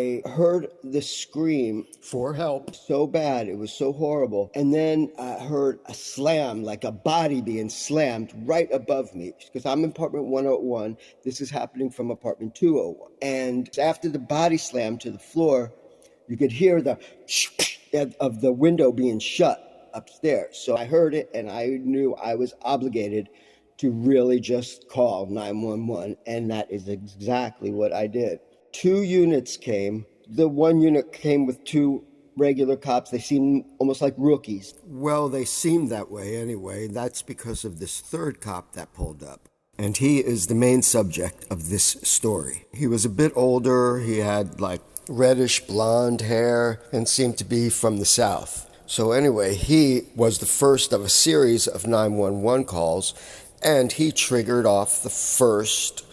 I heard the scream For help. so bad. It was so horrible. And then I heard a slam, like a body being slammed right above me. Because I'm in apartment 101. This is happening from apartment 201. And after the body slammed to the floor, you could hear the of the window being shut upstairs. So I heard it, and I knew I was obligated to really just call 911. And that is exactly what I did. 2 units came. The 1 unit came with 2 regular cops. They seemed almost like rookies. Well, they seemed that way anyway. That's because of this third cop that pulled up. And he is the main subject of this story. He was a bit older. He had like reddish blonde hair and seemed to be from the South. So anyway, he was the first of a series of 911 calls, and he triggered off the first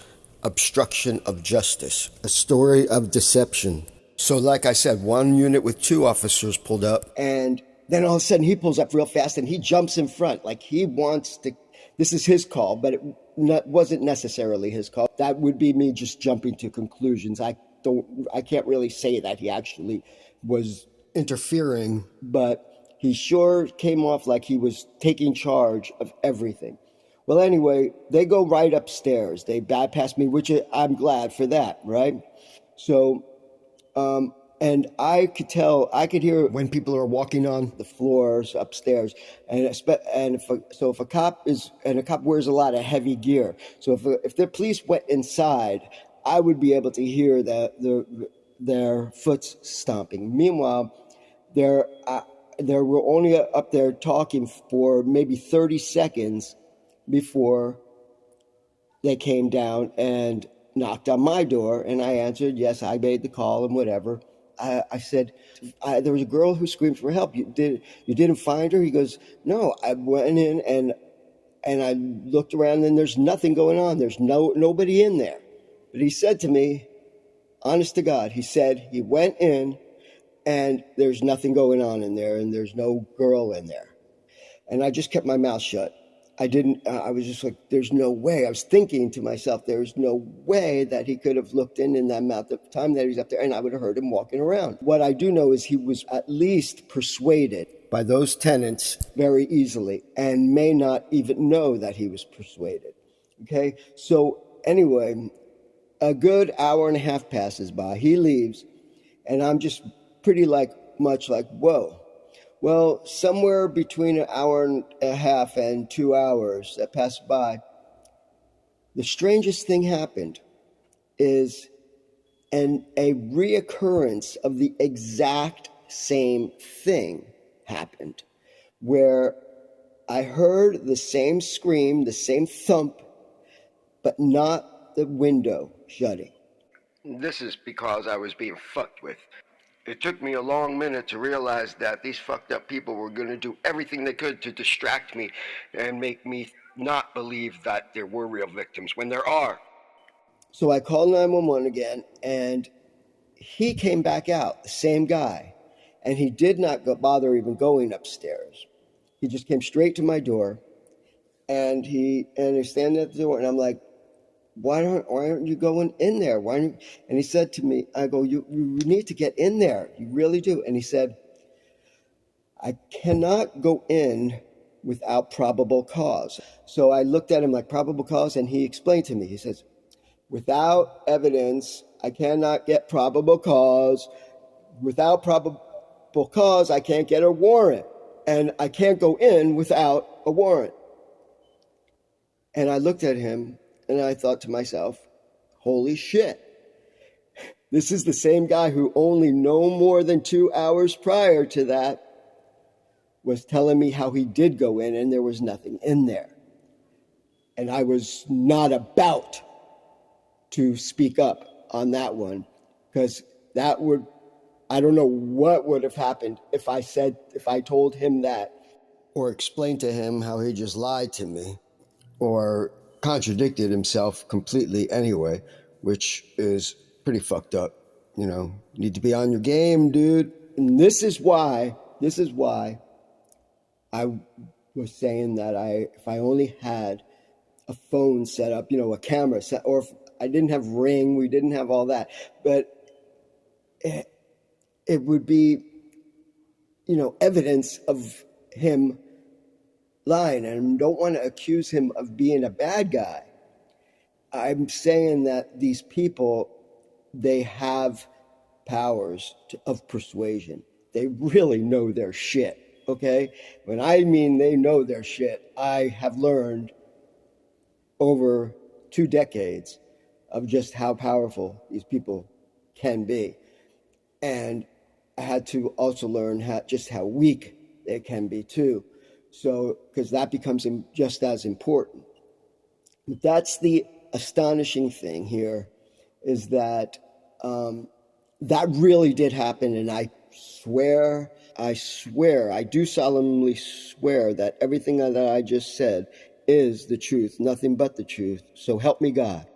obstruction of justice, a story of deception. So like I said, 1 unit with 2 officers pulled up. And then all of a sudden he pulls up real fast and he jumps in front. Like he wants to, this is his call, but it wasn't necessarily his call. That would be me just jumping to conclusions. I can't really say that he actually was Interfering. but he sure came off like he was taking charge of everything. Well, anyway, they go right upstairs. They bypass me, which I'm glad for that, right? So, and I could hear When people are walking on the floors upstairs, and if a cop wears a lot of heavy gear, so if the police went inside, I would be able to hear their foot stomping. Meanwhile, they were only up there talking for maybe 30 seconds before they came down and knocked on my door, and I answered, yes, I made the call and whatever. I said, there was a girl who screamed for help. You didn't find her? He goes, no, I went in and I looked around and there's nothing going on. There's nobody in there. But he said to me, honest to God, he said he went in and there's nothing going on in there and there's no girl in there. And I just kept my mouth shut. I was just like, there's no way. I was thinking to myself, there's no way that he could have looked in that mouth at the time that he was up there, and I would have heard him walking around. What I do know is he was at least persuaded by those tenants very easily and may not even know that he was persuaded. Okay? So anyway, a good hour and a half passes by. He leaves, and I'm just pretty much like, whoa. Well, somewhere between an hour and a half and 2 hours that passed by, the strangest thing happened is a reoccurrence of the exact same thing happened, where I heard the same scream, the same thump, but not the window shutting. This is because I was being fucked with. It took me a long minute to realize that these fucked up people were going to do everything they could to distract me and make me not believe that there were real victims when there are. So I called 911 again, and he came back out, the same guy, and he did not bother even going upstairs. He just came straight to my door, and he's standing at the door, and I'm like, why aren't you going in there? And he said to me, I go, you need to get in there. You really do. And he said, I cannot go in without probable cause. So I looked at him like, probable cause? And he explained to me, he says, without evidence, I cannot get probable cause. Without probable cause, I can't get a warrant. And I can't go in without a warrant. And I looked at him, and I thought to myself, holy shit. This is the same guy who only no more than 2 hours prior to that was telling me how he did go in and there was nothing in there. And I was not about to speak up on that one, because I don't know what would have happened if I told him that. or explained to him how he just lied to me or contradicted himself completely anyway, which is pretty fucked up. You need to be on your game, dude. And this is why I was saying that if I only had a phone set up, a camera set, or if I didn't have Ring, we didn't have all that. But it would be, evidence of him lying. And I don't want to accuse him of being a bad guy. I'm saying that these people, they have powers of persuasion. They really know their shit, okay? When I mean they know their shit, I have learned over 2 decades of just how powerful these people can be. And I had to also learn just how weak they can be too. So, because that becomes just as important. But that's the astonishing thing here, is that that really did happen. And I swear, I do solemnly swear that everything that I just said is the truth, nothing but the truth. So help me God.